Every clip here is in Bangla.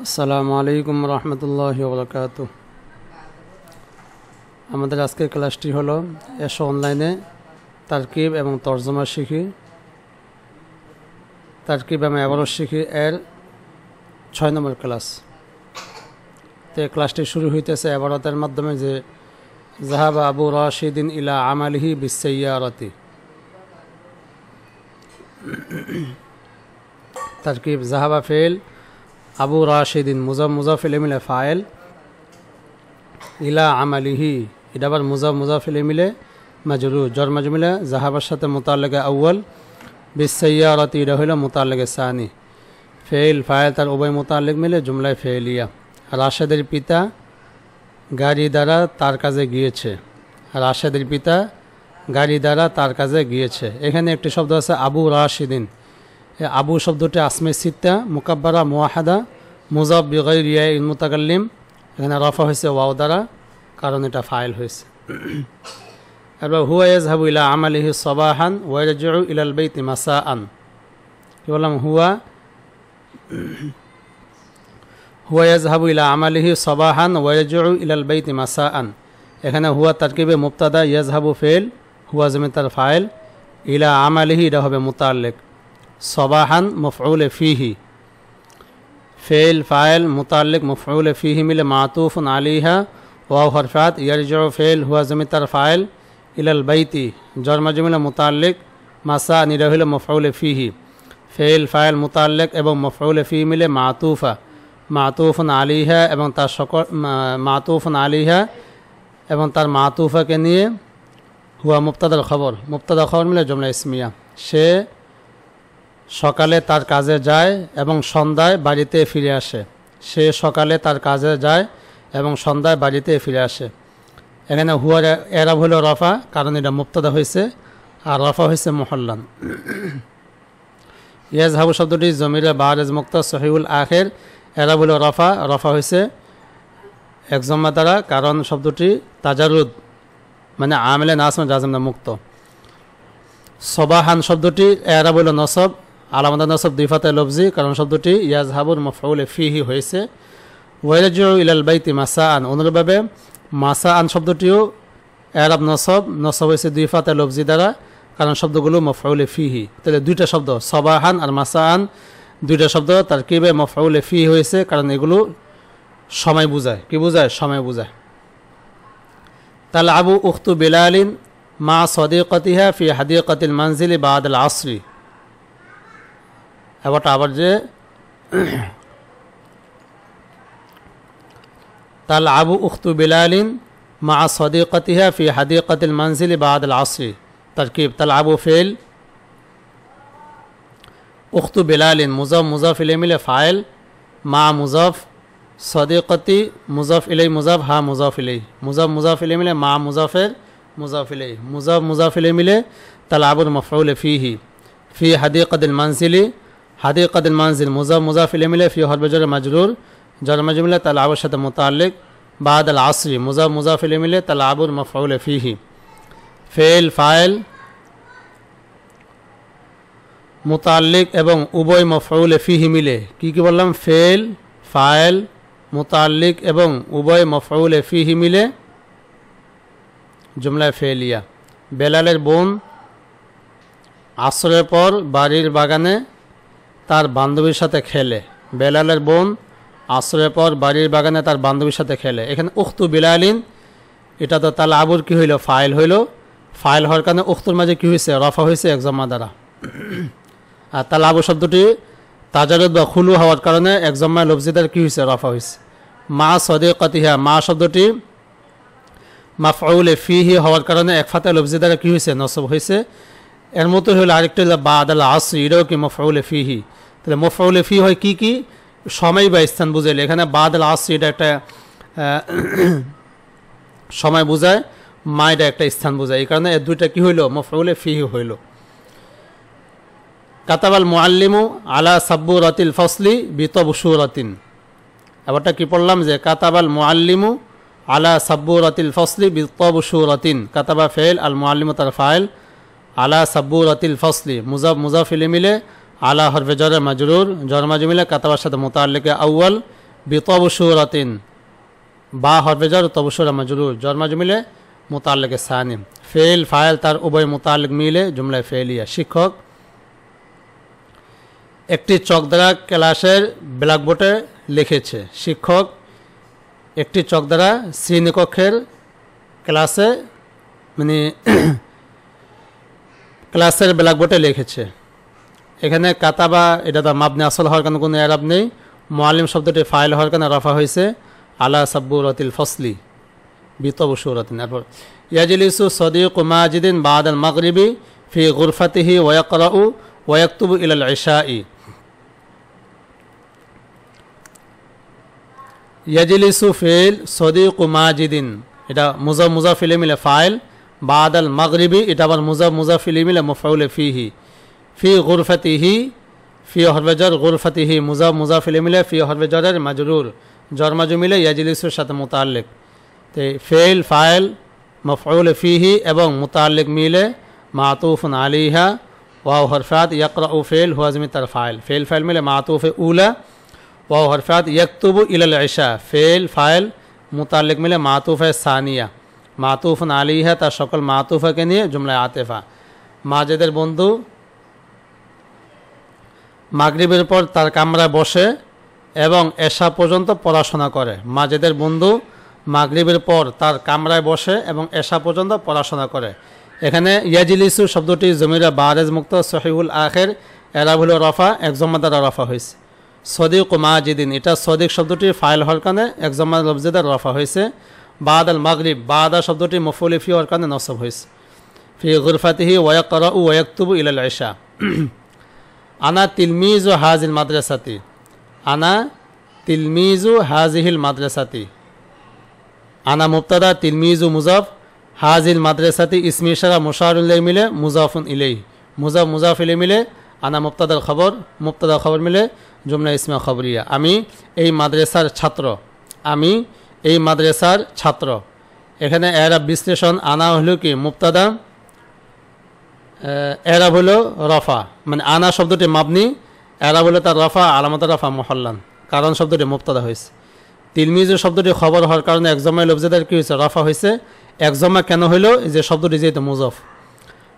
আসসালামু আলাইকুম রহমতুল্লাহি ওয়া বারাকাতুহু। আমাদের আজকের ক্লাসটি হলো এসো অনলাইনে তারকিব এবং তর্জমা শিখি, তারকিব এবং এবারও শিখি এর 6 নম্বর ক্লাস। তো এই ক্লাসটি শুরু হইতেছে এবারতের মাধ্যমে যে যাহাবা আবু রাশিদিন ইলা আমালিহি বিসাইয়ারাতি। তারকিব যাহাবা ফেল আবু রাশিদিন মুজাফিল মিলে ফাইল ইলা আমালিহি, এটা আবার মুজাফিল মিলে মাজরুর জর মাজমিলে যাহাবার সাথে মুতাল্লিকা আউয়াল বিসাইয়ারাতি, এটা হইল মুতাল্লিকা সানি। ফেল ফাইল তার উভয় মুতাল্লিক মিলে জুমলায় ফেলিয়া। রাশেদের পিতা গাড়ি দ্বারা তার কাজে গিয়েছে। রাশেদের পিতা গাড়ি দ্বারা তার কাজে গিয়েছে। এখানে একটি শব্দ আছে আবু রাশিদিন। আবু শব্দটি আসমে সিত্তা মুকাব্বারা মুওয়াহাদা মুজাফ বিগাইর ইয়াইল মুতাকাল্লিম, এখানে রফা হয়েছে ওয়াও দ্বারা, কারণ এটা ফাইল হয়েছে। এবার হুয়া ইয়াযহাবু ইলা আমালিহি সাবাহান ওয়া ইয়ারজিউ ইলাল বাইতি মাসাআন। কি বললাম? হুয়া ইয়াযহাবু ইলা আমালিহি সাবাহান ওয়া ইয়ারজিউ ইলাল বাইতি মাসাআন। এখানে হুয়া তারকিবে মুবতাদা, ইয়াযহাবু ফেল, হুয়া জমি তার ফাইল, ইলা আমালিহি এটা হবে মুতাল্লিক, সবাহান মফউল ফিহি, ফেল ফাইল মুতাল্লিক মফউল ফিহি মিলে মাতুফুন আলিহা ওয়াও হরফাত, ইয়ারজিউ ফেল হুয়া জমি তার ফাইল, ইলাল বাইতি জর মাজমুল মুতাল্লিক, মাসা নিরা হইল মফউল ফিহি, ফেল ফাইল মুতাল্লিক এবং মফউল ফিহি মিলে মাতুফা মাতুফুন আলিহা এবং তার সকল মাতুফুন আলিহা এবং তার মাতুফাকে নিয়ে হুয়া মুবতাদার খবর মিলে জুমলা ইসমিয়া। সে সকালে তার কাজে যায় এবং সন্ধ্যায় বাড়িতে ফিরে আসে। সে সকালে তার কাজে যায় এবং সন্ধ্যায় বাড়িতে ফিরে আসে। এখানে হুয়ার এরাব হলো রফা, কারণ এটা মুবতাদা হয়েছে, আর রফা হয়েছে মুহল্লান। ইয়াযহাবু শব্দটি জমিরে বারেজ মুক্তা সহিউল আখির, এরাব হলো রফা হয়েছে এক জম্মা দ্বারা, কারণ শব্দটি তাজারুদ মানে আমেলে নাসমে জাজমনা মুক্ত। সবাহান শব্দটি এরাব হলো নসব, আলামাদা নসব দুইফাতে লফজি, কারণ শব্দটি ইয়াযহাবুর মফউল ফিহি হয়েছে। ওয়ারজিউ ইলাল বাইতি মাসাআন, অনুরূপভাবে মাসাআন শব্দটিও এরাব নসব হয়েছে দুইফাতে লফজি দ্বারা, কারণ শব্দগুলো মফউল ফিহি। তাহলে দুইটা শব্দ সবাহান আর মাসাআন, দুইটা শব্দ তারকিবে মফউল ফিহি হয়েছে, কারণ এগুলো সময় বোঝায়। কি বোঝায়? সময় বোঝায়। তালআবু উখতু বিলালিন মা সাদিকাতিহা ফি হাদিকাতিল মানজিলি বাদাল আসরি। এবারটা আবার যে তালআবু উখতু বিলালিন মা সাদিকাতিহা ফি হাদিকাতিল মানজিলি বাদাল আসরি। তারকিব তালআবু ফেল, উখতু বিলালিন মুজাফ ইলাই মিলে ফাইল, মা মুজাফ, সাদিকাতি মুজাফ ইলাই মুজাফ, হা মুজাফ ইলাই মিলে মা মুজাফ ইলাই মুজাফ ইলাই মিলে তালআবুর মফউল ফিহি, ফি হাদিকাতিল মানজিলি হাদিকাতিল মানজিল মুজাফ ইলাই মিলে ফি হরফে জর মাজরুর জর মাজরুর তালআবুর সাথে মুতাল্লিক, বাদাল আসরি মুজাফ ইলাই মিলে তালআবুর মফউল ফিহি। ফেল ফাইল মুতাল্লিক এবং উভয় মফউল ফিহি মিলে কি বললাম? ফেল ফাইল মুতাল্লিক এবং উভয় মফউল ফিহি মিলে জুমলা ফেলিয়া। বেলালের বোন আসরের পর বাড়ির বাগানে তার বান্ধবীর সাথে খেলে। বেলালের বোন আসরের পর বাড়ির বাগানে তার বান্ধবীর সাথে খেলে। এখানে উখতু বিলালিন, এটা তো তালআবুর কি হইল? ফাইল হইল। ফাইল হওয়ার কারণে উখতুর মাঝে কি হয়েছে? রফা হয়েছে এক জম্মা দ্বারা। আর তালআবু শব্দটি তাজারুদ বা খুলু হওয়ার কারণে এক জম্মা লফজিদার কি হয়েছে? রফা হয়েছে। মা সাদিকাতিহা, মা শব্দটি মাফউল ফিহি হওয়ার কারণে এক ফাতে লফজিদার কি হয়েছে? নসব হয়েছে। এর মতো হইল আরেকটা বাদাল আসরি, এটাও কি মফউল ফিহি। তাহলে মফউল ফি হয় কি সময় বা স্থান বুঝাইলে, এখানে বাদাল আসরি এটা একটা সময় বোঝায়, মা এটা একটা স্থান বোঝায়, এই কারণে এর দুইটা কি হইল? মফউল ফিহি হইল। কাতাবাল মুআল্লিমু আলা সাব্বুরাতিল ফসলি বিতবশুরাতিন। এবারটা কি পড়লাম? যে কাতাবাল মুআল্লিমু আলা সাব্বুরাতিল ফসলি বিতবশুরাতিন। কাতাবা ফেল, আল মুআল্লিমু তার ফাইল, আলা সাব্বুরাতিল ফসলি মুজাফ ইলাই মিলে আলা হরফে জর মাজরুর জর মাজরুর মিলে কাতাবার সাথে মুতাল্লিকে আউয়াল বিতবসুরাতিন বা হরফে জর তবসুরা মাজরুর জর মাজরুর মিলে মুতাল্লিক সানি ফেল ফাইল তার উভয় মুতাল্লিক মিলে জুমলায় ফেলিয়া শিক্ষক একটি চক দ্বারা ক্লাসের ব্ল্যাকবোর্ডে লিখেছে শিক্ষক একটি চক দ্বারা শ্রেণীকক্ষের ক্লাসে মানে ক্লাসের ব্ল্যাকবোর্ডে লিখেছে এখানে কাতাবা এটা তো মাবনি আসল হওয়ার কারণে কোনো এরাব নেই মুআল্লিম শব্দটি ফাইল হওয়ার কারণে রফা হয়েছে আলা সাব্বুরাতিল ফসলি বিতবসুরাতিন এরপর ইয়াজলিসু সদিকু মাজিদিন বাদাল মাগরিবি ফি গুরফাতিহি ওয়া ইয়াকরাউ ওয়া ইয়াকতুবু ইলাল ইশাই ইয়াজলিসু ফিল সদিকু মাজিদিন এটা মুজাফ মুজাফিল মিলে ফাইল বাদাল মাগরিবি এটা আবার মুজাফ মুজাফিল মিলে মাফউল ফিহি ফি গুরফাতিহি ফি হরফে জর গুরফাতিহি মুজাফ মুজাফিল মিলে ফি হরফে জরের মাজরুর জর মাজরুর মিলে ইয়াজলিসুর সাথে মুতাল্লিক তে ফেল ফাইল মাফউল ফিহি এবং মুতাল্লিক মিলে মাতুফুন আলাইহা ওয়াও হরফাত ইয়াকরাউ ফেল হুয়া জমি তার ফাইল ফেল ফাইল মিলে মাতুফে উলা ওয়াও হরফাত ইয়াকতুবু ইলাল ইশা ফেল ফাইল মুতাল্লিক মিলে মাতুফে সানিয়া মাতুফুন আলাইহা তার সকল মাতুফাকে নিয়ে জুমলায় আতেফা মাজেদের বন্ধু মাগরিবের পর তার কামরায় বসে এবং এশা পর্যন্ত পড়াশোনা করে মাজেদের বন্ধু মাগরিবের পর তার কামরায় বসে এবং এশা পর্যন্ত পড়াশোনা করে এখানে ইয়াজলিসু শব্দটি জমিরা বারেজ মুক্ত সহিহুল আখির এরাব হলো রফা এক জমা দ্বারা রফা হয়েছে সদিক মাজিদিন এটা সদিক শব্দটি ফাইল হওয়ার কারণে এক জমা লফজে দ্বারা রফা হয়েছে বাদ আল মাগরিব বাদা শব্দটি মফউল ফি হওয়ার কারণে নসব হয়েছে ফি গুরফাতিহি ওয়া ইয়াকরাউ ওয়া ইয়াকতুবু ইলাল ইশা আনা তিলমিজু হাজিল মাদ্রাসাতি আনা তিলমিজু হাজিহিল মাদ্রাসাতি আনা মুবতাদা তিলমিজু মুজাফ হাজিল মাদ্রাসাতি ইসমি ইশারা মুশারুন ইলাইহি মিলে মুজাফুন ইলাইহি মুজাফ মুজাফ ইলাইহি মিলে আনা মুবতাদার খবর মুবতাদা খবর মিলে জুমলা ইসমা খবরিয়া আমি এই মাদ্রাসার ছাত্র আমি এই মাদ্রাসার ছাত্র এখানে এরাব বিশ্লেষণ আনা হলো কি মুবতাদা এরাব হলো রফা মানে আনা শব্দটি মাবনি এরাব হলো তার রফা আলামত রফা মুহাল্লান কারণ শব্দটি মুবতাদা হয়েছে তিলমিজু শব্দটি খবর হওয়ার কারণে এক জমায় লফজেদার কি হয়েছে রফা হয়েছে এক জমা কেন হইল যে শব্দটি যেহেতু মুজাফ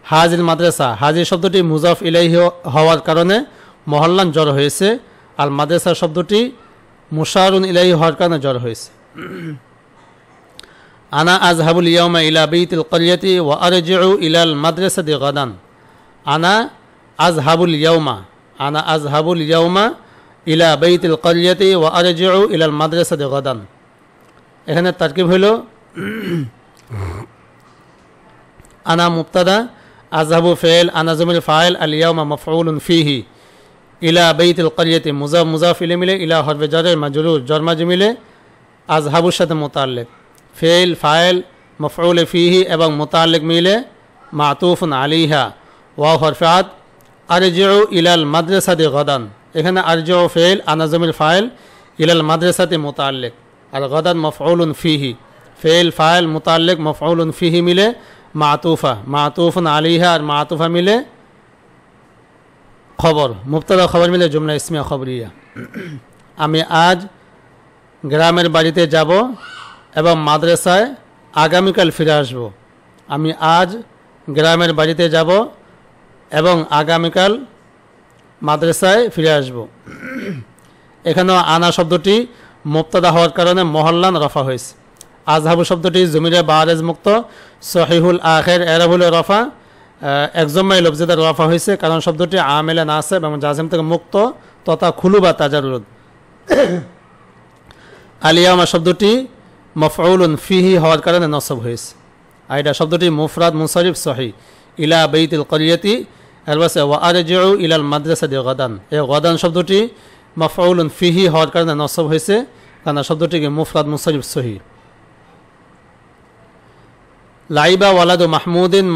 হাজিল মাদ্রাসা হাজির শব্দটি মুজাফ ইলাইহি হওয়ার কারণে মহল্লান জ্বর হয়েছে আর মাদ্রাসা শব্দটি মুশারুন ইলাইহি হওয়ার কারণে জ্বর হয়েছে আনা আযহাবুল ইয়াওমা ইলা বাইতিল ক্বরিয়াতি ওয়া আরজিউ ইলাল মাদ্রাসাতি গাদান আনা আযহাবুল ইয়াওমা আনা আযহাবুল ইয়াওমা ইলা বাইতিল ক্বরিয়াতি ওয়া আরজিউ ইলাল মাদ্রাসাতি গাদান এখানে তারকিব হলো আনা মুবতাদা আযহাবু ফাইল আনা জমির ফাইল আল ইয়াওমা মাফউলুন ফিহি ইলা বাইতিল ক্বরিয়াতি মুজাফ মুজাফ ইলাইহি মিলে ইলা হরফে জারের মাজরুর জর মাজরুর মিলে আযহাবুর সাথে মুতাল্লিক ফেল ফাইল মফউল ফিহি এবং মুতাল্লিক মিলে মাতুফুন আলাইহা ওয়া হরফাত আরজিউ ইলাল মাদ্রাসাতি গাদান এখানে আরজিউ ফেল আনা জমির ফাইল ইলাল মাদ্রাসাতি মুতাল্লিক আর গাদান মফউলুন ফিহি ফেল ফাইল মুতাল্লিক মফউলুন ফিহি মিলে মাতুফা মাতুফুন আলাইহা আর মাতুফা মিলে খবর মুবতাদা খবর মিলে জুমলা ইসমিয়া খবরিয়া আমি আজ গ্রামের বাড়িতে যাব এবং মাদ্রাসায় আগামীকাল ফিরে আসব আমি আজ গ্রামের বাড়িতে যাব এবং আগামীকাল মাদ্রাসায় ফিরে আসব এখানেও আনা শব্দটি মুবতাদা হওয়ার কারণে মহল্লান রফা হয়েছে আযহাবু শব্দটি জমিরে বারেজ মুক্ত সহিহুল আখির এরাবুল রফা এক জমায় লফজেদার রফা হয়েছে কারণ শব্দটি আমেলা নাসিব এবং জাজিম থেকে মুক্ত তথা খুলু বা তাজারুদ আলিয়ামা শব্দটি মফউলুন ফিহি হওয়ার কারণে নসব হয়েছে আর এটা শব্দটি মুফরাদ মুনসারিফ সহি ইলা বাইতিল ক্বরিয়াতি এর পাশে ওয়া আরজিউ ইলাল মাদ্রাসাতি গাদান এই গাদান শব্দটি মফউলুন ফিহি হওয়ার কারণে নসব হয়েছে কারণ শব্দটিকে মুফরাদ মুনসারিফ সহি লাইবা ওয়ালাদু মাহমুদিন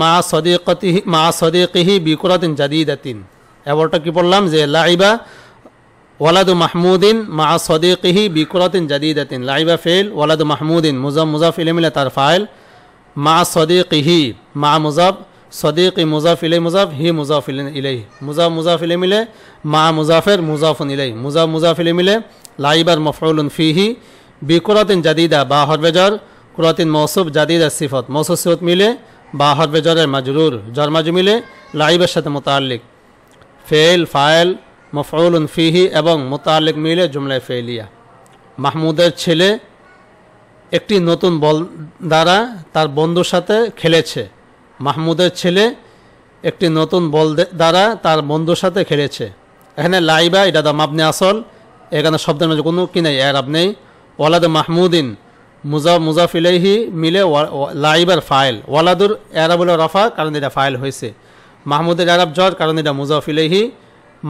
মা সদিকিহি বিকুরাতিন জাদিদাতিন এবারটা কি বললাম যে লাইবা ওয়ালাদু মাহমুদিন মা সদিকিহি বিকুরাতিন জাদিদাতিন লাইবা ফেল ওয়ালাদু মাহমুদিন মুজাফ ইলাইহি মিলে তার ফাইল মা সদিকিহি মা মুজাফ সদিকি মুজাফ ইলাই মুজাফ, হি মুজাফ ইলাই, মুজাফ মুজাফ ইলাই মিলে মা মুজাফের মুজাফুন ইলাই, মুজাফ মুজাফ ইলাই মিলে লাইবার মফউলুন ফিহি, বিকুরাতিন জাদিদা বা হরফে জর, কুরাতিন মৌসুফ জাদিদা সিফত, মৌসুফ সিফত মিলে বা হরফে জরের মাজরুর, জর মাজু মিলে লাইবের সাথে মুতাআল্লিক, ফেল ফাইল মফউলুন ফিহি এবং মুতাআল্লিক মিলে জুমলায় ফেলিয়া। মাহমুদের ছেলে একটি নতুন বল দ্বারা তার বন্ধুর সাথে খেলেছে। মাহমুদের ছেলে একটি নতুন বল দ্বারা তার বন্ধুর সাথে খেলেছে। এখানে লাইবা এটা দা মাবনে আসল, এখানে শব্দের মধ্যে কোনো কি নেই, এরাব নেই। ওয়ালাদ মাহমুদিন মুজাফ মুজাফ ইলাইহি মিলে লাইবার ফাইল, ওয়ালাদুর এরাব হলো রফা কারণ এটা ফাইল হয়েছে, মাহমুদের এরাব জর কারণ এটা মুজাফ ইলাইহি,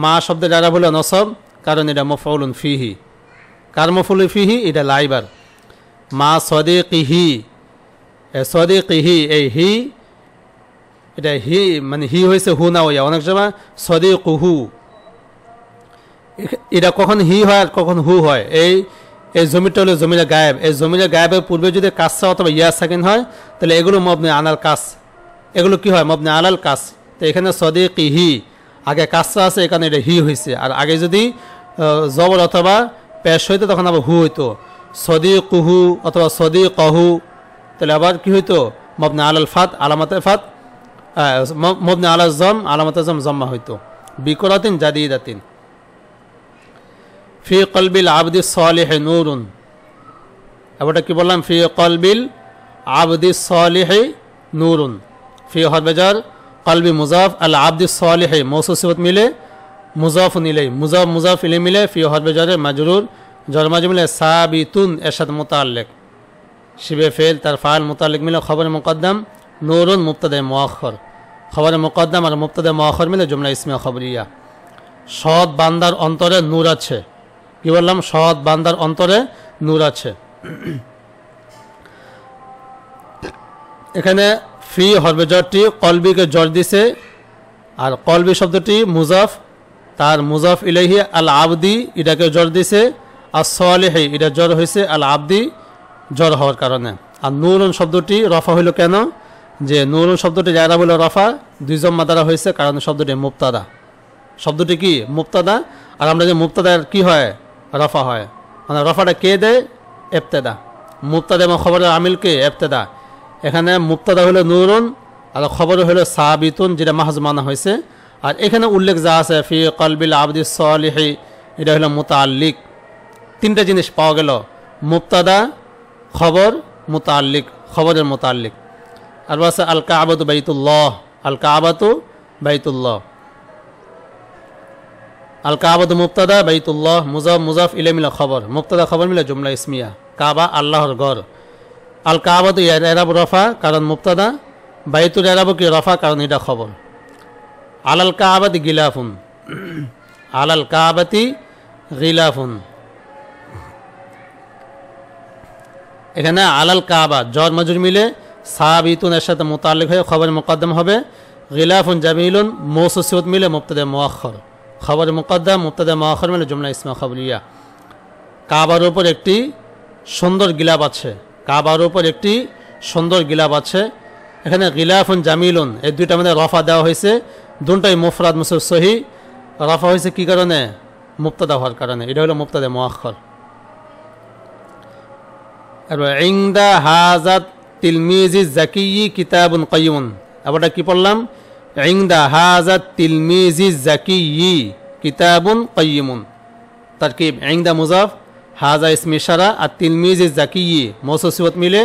মা শব্দের এরাব হলো নসব কারণ এটা মফউলুন ফিহি, কার মফউলুন ফিহি এটা লাইবার। মা সদিকিহি, সদিকিহি এই হি এটা হি মানে হি হয়েছে হু না হইয়া, অনেক সময় সদিকুহু এটা কখন হি হয় আর কখন হু হয়। এই জমিটা হলো জমিরা গায়েব, এই জমিরা গায়েবের পূর্বে যদি কাসরা অথবা ইয়া সাকিন হয় তাহলে এগুলো মবনি আনাল কাস, এগুলো কি হয় মবনি আলাল কাস। তো এখানে সদিকিহি আগে কাসরা আছে, এখানে এটা হি হয়েছে, আর আগে যদি জবর অথবা পেশ হইতো তখন আবার হু হইতো, সদিকুহু অথবা সদিকহু, তাহলে আবার কি হইতো মবনি আলাল ফাত আলামাতে ফাত, মবনি আলাল জম আলামাতে জম জম্মা হইতো। বিকুরাতিন জাদিদাতিন, ফি কলবিল আবদি সালিহি নূরুন, এবারটা কি বললাম ফি কলবিল আবদি সালিহি নূরুন, ফি হরফে জার কলবি মুজাফ আল আবদি সালিহি মৌসুফ সিফত মিলে মুজাফুন ইলাই, মুজাফ মুজাফ ইলাই মিলে ফি হরফে জারে মাজরুর, জর মাজরুর মিলে সাবিতুন এর সাথে মুতাআল্লিক, শিবে ফেল তার ফাইল মুতাআল্লিক মিলে খবর মুকদ্দম, নূরুন মুবতাদা মুআখর, খবর মুকদ্দম আর মুবতাদা মুআখর মিলে জুমলা ইসমিয়া খবরিয়া। সৎ বান্দার অন্তরে নূর আছে, কি বললাম সৎ বান্দার অন্তরে নূর আছে। এখানে ফি হরফে জরটি কলবিকে জর দিছে, আর কলবি শব্দটি মুজাফ, তার মুজাফ ইলাইহি আল আবদি এটাকে জর দিছে, আর সালিহি এটা জর হয়েছে আল আবদি জর হওয়ার কারণে। আর নূরুন শব্দটি রফা হইল কেন, যে নূরুন শব্দটি যারা হইল রফা দুই জম্মা দ্বারা হয়েছে, কারণ শব্দটি মুবতাদা, শব্দটি কি মুবতাদা, আর আমরা যে মুবতাদার কি হয় রফা হয়, মানে রফাটা কে দেয় ইবতেদা, মুবতাদা এবং খবরের আমিলকে ইবতেদা। এখানে মুবতাদা হলো নূরুন আর খবর হলো সাবিতুন যেটা মাহজ মানা হয়েছে, আর এখানে উল্লেখ যা আছে ফি কলবিল আবদি সালিহি এটা হলো মুতাআল্লিক। তিনটা জিনিস পাওয়া গেল, মুবতাদা খবর মুতাআল্লিক, খবরের মুতাআল্লিক। আর আছে আল কাবাতু বাইতুল্লাহ, আল কাবাতু বাইতুল্লাহ, আল কাবাতু মুবতাদা বাইতুল্লাহ মুজাফ মুজাফ ইলাই মিলে খবর, মুবতাদা খবর মিলে জুমলা ইসমিয়া, কাবা আল্লাহর ঘর। আল কাবাতু এরাব রফা কারণ মুবতাদা, বাইতুল এরাব কি রফা কারণ এটা খবর। আলাল কাবাতি গিলাফুন, আলাল কাবাতি গিলাফুন, এখানে আলাল কাবা জর মাজুর মিলে সাবিতুন এর সাথে মুতাআল্লিক হয়ে খবর মুকদ্দম হবে, গিলাফুন জামিলুন মৌসুফ সিফত মিলে মুবতাদা মুআখর, খবর মুকদ্দম মুবতাদা মুআখর মিলে জুমলা ইসমিয়া খবরিয়া। কাবার উপর একটি সুন্দর গিলাফ আছে, কাবার উপর একটি সুন্দর গিলাফ আছে। এখানে গিলাফুন জামিলুন এই দুইটা মধ্যে রফা দেওয়া হয়েছে, দুটাই মুফরাদ মুসফ সহি, রফা হয়েছে কি কারণে মুবতাদা হওয়ার কারণে, এটা হলো মুবতাদা মুআখর। আর ইনদা হাজাত তিলমিজি জাকিয়্যি কিতাবুন কাইয়্যিমুন, আবারটা কি পড়লাম ইনদা হাজাত তিলমিজি জাকিয়্যি কিতাবুন কাইয়্যিমুন, তারকিব ইনদা মুজাফ হাজা ইসমে ইশারা আর তিলমিজি জাকিয়্যি মৌসুফ সিফত মিলে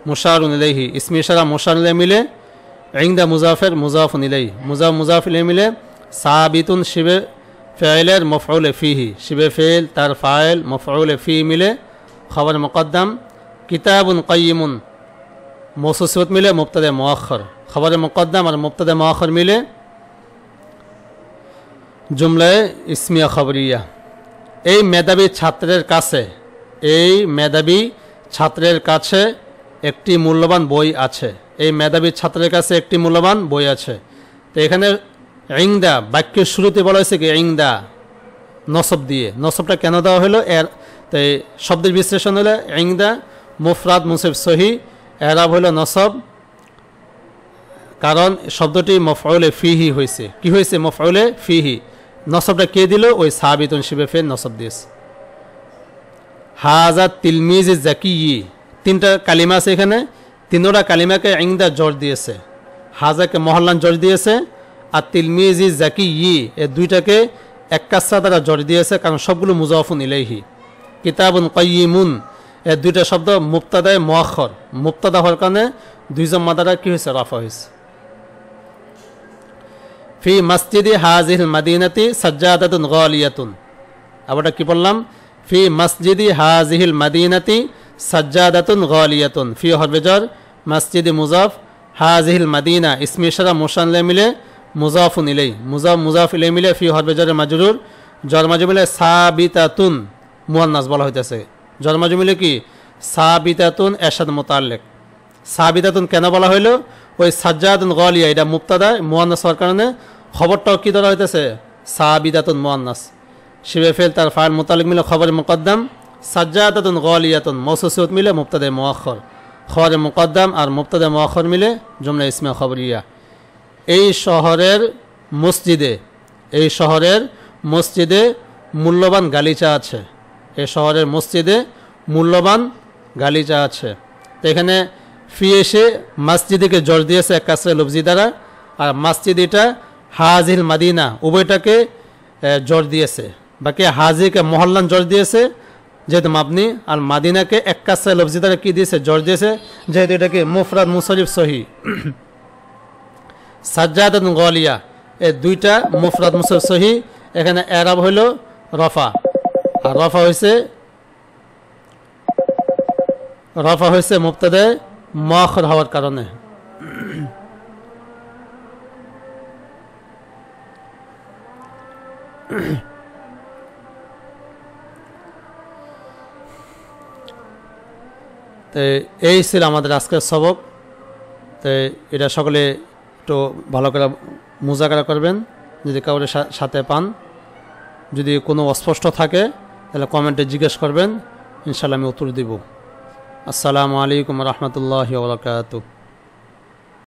মুশারুন ইলাইহি, ইসমে ইশারা মুশারুন ইলাইহি মিলে ইনদা মুজাফের মুজাফুন ইলাইহি, মুজাফ মুজাফ ইলাইহি মিলে সাবিতুন শিবে ফাইলের মফউল ফিহি, শিবে ফাইল তার ফাইল মফউল ফি মিলে খবর মুকদ্দম, কিতাবুন কাইয়্যিমুন মৌসুফ সিফত মিলে মুবতাদা মুআখর, খবর মুকদ্দম আর মুবতাদা মুআখর মিলে জুমলায়ে ইসমিয়া খবরিয়া। এই মেধাবী ছাত্রের কাছে, এই মেধাবী ছাত্রের কাছে একটি মূল্যবান বই আছে, এই মেধাবী ছাত্রের কাছে একটি মূল্যবান বই আছে। তো এখানে ইনদা বাক্যের শুরুতে বলা হয়েছে কি ইনদা নসব দিয়ে, নসবটা কেন দেওয়া হলো এর তো শব্দের বিশ্লেষণ হলো ইনদা মুফরাদ মুনসিব সহি, এরাব হলো নসব, কারণ শব্দটি মফউলে ফিহি হয়েছে। কি হয়েছে? মফউলে ফিহি। নসবটা কে দিল? ওই সাবিতুন শিবে ফেল নসব দিয়েছে। হাজা তিলমিজ জাকি, তিনটা কালিমা আছে এখানে, তিনোটা কালিমাকে ইংদা জোর দিয়েছে। হাজাকে মহল্লান জোর দিয়েছে, আর তিলমিজ জাকি এ দুইটাকে এক কাসরা দ্বারা জোর দিয়েছে, কারণ সবগুলো মুজাফুন ইলাইহি। কিতাবুন কাইয়িমুন এ দুইটা শব্দ মুবতাদায়ে মুআখখার, মুবতাদা হওয়ার কারণে দুইজন মাদারা কি হয়েছে? রাফা হয়েছে। ফি মসজিদি হাজিহিল মাদিনাতি সাজ্জাদাতুন গালিয়াতুন, আবার কি বললাম? ফি মসজিদি হাজিহিল মাদিনাতি সাজ্জাদাতুন গালিয়াতুন। ফি হরফে জর, মসজিদি মুজাফ, হাজিহিল মাদিনা ইসমে ইশারা মুশানলে মিলে মুজাফুন ইলাই, মুজাফ মুজাফ ইলাই মিলে ফি হরফে জর মাজরুর, জর মাজরুর মিলে সাবিতাতুন মুয়ান্নাস বলা হইতেছে। জর মাজরুর মিলে কি? সাবিতাতুন এরশাদ মুতাল্লিক। সাবিতাতুন কেন বলা হইলো? ওই সাজ্জাদাতুন গালিয়া এটা মুবতাদা মুয়ান্নাস হওয়ার কারণে খবরটাও কি ধরা হইতেছে? সাবিতাতুন মুয়ান্নাস। শিবে ফেল তার ফাইল মুতাল্লিক মিলে খবর মুকদ্দম, সাজ্জাদাতুন গালিয়াতুন মওসুসিয়ত মিলে মুবতাদা মুআখখার, খবর মুকদ্দম আর মুবতাদা মুআখখার মিলে জুমলা ইসমে খবরিয়া। এই শহরের মসজিদে মূল্যবান গালিচা আছে। এই শহরের মসজিদে মূল্যবান গালিচা আছে। তো এখানে ফি এসে মসজিদকে জোর দিয়েছে এক কাসরে লফজি দ্বারা, আর মসজিদিটা হাজিল মাদিনা উভয়টাকে জোর দিয়েছে। বাকি হাজিকে মহল্লান জোর দিয়েছে যেহেতু মাবনি, আর মাদিনাকে এক কাসরে লফজি দ্বারা কি দিয়েছে? জোর দিয়েছে, যেহেতু এটাকে মুফরাদ মুনসরিফ সহি। সাজ্জাদাতুন গালিয়া এ দুইটা মুফরাদ মুনসরিফ সহি। এখানে এরাব হইল রফা, আর রফা হয়েছে মুবতাদা মুআখখার হওয়ার কারণে। তো এই ছিল আমাদের আজকের সবক। তো এটা সকলে একটু ভালো করে মুজাকারা করবেন, যদি কাউরে সাথে পান। যদি কোনো অস্পষ্ট থাকে তাহলে কমেন্টে জিজ্ঞেস করবেন, ইনশাআল্লাহ আমি উত্তর দিব। আসসালামু আলাইকুম রহমতুল্লাহি ওয়া বারাকাতুহু।